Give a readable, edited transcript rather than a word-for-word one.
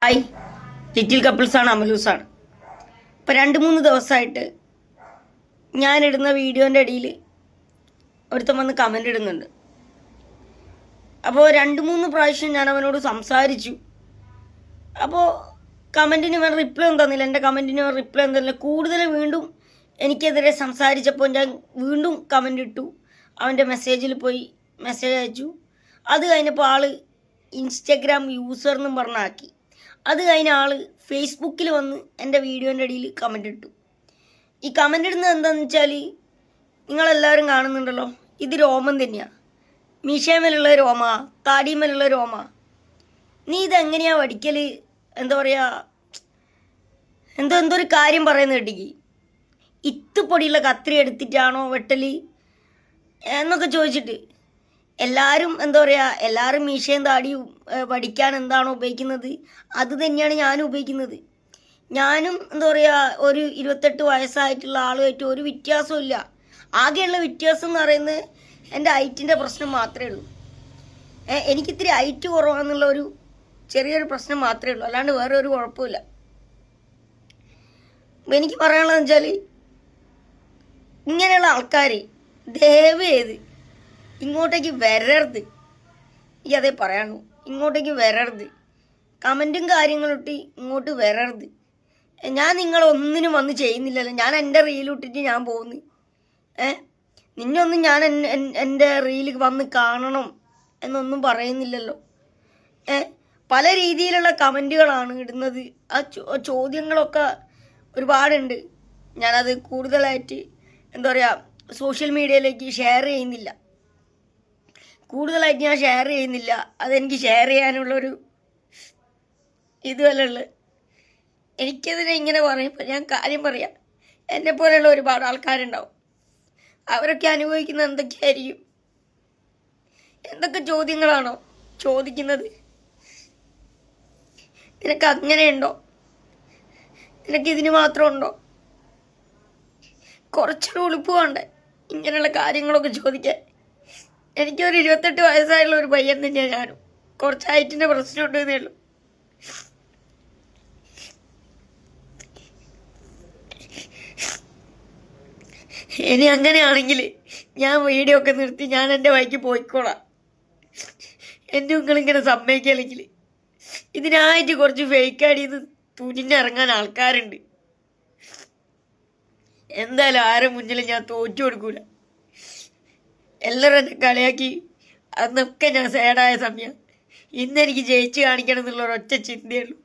Hi, little കപ്പിൾസാണ്, അമലൂസാണ്. ഇപ്പം 2-3 ദിവസമായിട്ട് ഞാനിടുന്ന വീഡിയോൻ്റെ ഇടയിൽ ഒരുത്തൻ വന്ന് കമൻ്റ് ഇടുന്നുണ്ട്. അപ്പോൾ 2-3 പ്രാവശ്യം ഞാൻ അവനോട് സംസാരിച്ചു. അപ്പോൾ കമൻറ്റിന് അവൻ റിപ്ലൈ ഒന്നും തന്നില്ല. എൻ്റെ കമൻറ്റിന് അവൻ റിപ്ലൈ ഒന്നും തന്നില്ല. കൂടുതൽ വീണ്ടും എനിക്കെതിരെ സംസാരിച്ചപ്പോൾ ഞാൻ വീണ്ടും കമൻ്റ് ഇട്ടു. അവൻ്റെ മെസ്സേജിൽ പോയി മെസ്സേജ് അയച്ചു. അത് കഴിഞ്ഞപ്പോൾ ആൾ ഇൻസ്റ്റഗ്രാം യൂസർ എന്നും പറഞ്ഞാക്കി. അത് കഴിഞ്ഞ ആൾ ഫേസ്ബുക്കിൽ വന്ന് എൻ്റെ വീഡിയോൻ്റെ ഇടയിൽ കമൻ്റ് ഇട്ടു. ഈ കമൻ്റ് ഇടുന്നത് എന്താണെന്ന് വെച്ചാൽ നിങ്ങളെല്ലാവരും കാണുന്നുണ്ടല്ലോ, ഇത് രോമം തന്നെയാണ്. മീശേമേലുള്ള രോമ, താടിമേലുള്ള രോമ. നീ ഇതെങ്ങനെയാണ് വടിക്കൽ? എന്താ പറയുക, എന്തോ ഒരു കാര്യം പറയുന്നത് കേട്ടിക്ക്. ഇത്തുപൊടിയുള്ള കത്രി എടുത്തിട്ടാണോ വെട്ടൽ എന്നൊക്കെ ചോദിച്ചിട്ട് എല്ലാവരും എന്താ പറയുക, എല്ലാവരും മീശയും താടിയും വടിക്കാൻ എന്താണോ ഉപയോഗിക്കുന്നത് അത് തന്നെയാണ് ഞാനും ഉപയോഗിക്കുന്നത്. ഞാനും എന്താ പറയുക, ഒരു 28 വയസ്സായിട്ടുള്ള ആളുമായിട്ട് ഒരു വ്യത്യാസവും ഇല്ല. ആകെയുള്ള വ്യത്യാസം എന്ന് പറയുന്നത് എൻ്റെ ഹൈറ്റിൻ്റെ പ്രശ്നം മാത്രമേ ഉള്ളൂ. എനിക്കിത്തിരി ഹൈറ്റ് കുറവാന്നുള്ള ഒരു ചെറിയൊരു പ്രശ്നം മാത്രമേ ഉള്ളൂ, അല്ലാണ്ട് വേറെ ഒരു കുഴപ്പമില്ല. അപ്പം എനിക്ക് പറയാനുള്ളതെന്ന് വെച്ചാൽ, ഇങ്ങനെയുള്ള ആൾക്കാർ ദയവ് ചെയ്ത് ഇങ്ങോട്ടേക്ക് വരരുത്. ഈ അതേ പറയാണു, ഇങ്ങോട്ടേക്ക് വരരുത്. കമൻറ്റും കാര്യങ്ങളിട്ട് ഇങ്ങോട്ട് വരരുത്. ഞാൻ നിങ്ങളൊന്നിനും വന്ന് ചെയ്യുന്നില്ലല്ലോ. ഞാൻ എൻ്റെ റീലിട്ടിട്ട് ഞാൻ പോകുന്നു. നിന്നൊന്നും ഞാൻ എൻ്റെ റീലിൽ വന്ന് കാണണം എന്നൊന്നും പറയുന്നില്ലല്ലോ. പല രീതിയിലുള്ള കമൻറ്റുകളാണ് ഇടുന്നത്. ആ ചോദ്യങ്ങളൊക്കെ ഒരുപാടുണ്ട്. ഞാനത് കൂടുതലായിട്ട് എന്താ പറയുക, സോഷ്യൽ മീഡിയയിലേക്ക് ഷെയർ ചെയ്യുന്നില്ല. കൂടുതലായിട്ട് ഞാൻ ഷെയർ ചെയ്യുന്നില്ല. അതെനിക്ക് ഷെയർ ചെയ്യാനുള്ളൊരു ഇതുമല്ല ഉള്ളത്. എനിക്കെതിരെ ഇങ്ങനെ പറയുമ്പോൾ ഞാൻ കാര്യം പറയാം. എന്നെപ്പോലെയുള്ള ഒരുപാട് ആൾക്കാരുണ്ടാവും. അവരൊക്കെ അനുഭവിക്കുന്നത് എന്തൊക്കെയായിരിക്കും? എന്തൊക്കെ ചോദ്യങ്ങളാണോ ചോദിക്കുന്നത്? നിനക്ക് അങ്ങനെയുണ്ടോ? നിനക്ക് ഇതിന് മാത്രമുണ്ടോ? കുറച്ചൊരു ഉളുപ്പ് വേണ്ടേ ഇങ്ങനെയുള്ള കാര്യങ്ങളൊക്കെ ചോദിക്കാൻ? എനിക്കൊരു 28 വയസ്സായുള്ള ഒരു പയ്യൻ തന്നെയാണ് ഞാനും. കുറച്ച് ഹൈറ്റിൻ്റെ പ്രശ്നമുണ്ട് എന്നേ ഉള്ളൂ. ഇനി അങ്ങനെയാണെങ്കിൽ ഞാൻ വീഡിയോ ഒക്കെ നിർത്തി ഞാൻ എൻ്റെ വഴിക്ക് പോയിക്കോളാം. എന്നെ നിങ്ങളിങ്ങനെ സമ്മതിക്കല്ലെങ്കിൽ ഇതിനായിട്ട് കുറച്ച് ഫേക്ക് അടിയിൽ തുനിഞ്ഞിറങ്ങാൻ ആൾക്കാരുണ്ട്. എന്തായാലും ആരുടെ മുന്നിൽ ഞാൻ തോറ്റു കൊടുക്കൂല. എല്ലാവരും എന്നെ കളിയാക്കി. അന്നൊക്കെ ഞാൻ സാഡായ സമയം. ഇന്നെനിക്ക് ജയിച്ച് കാണിക്കണം എന്നുള്ള ഒരൊറ്റ ചിന്തയുള്ളൂ.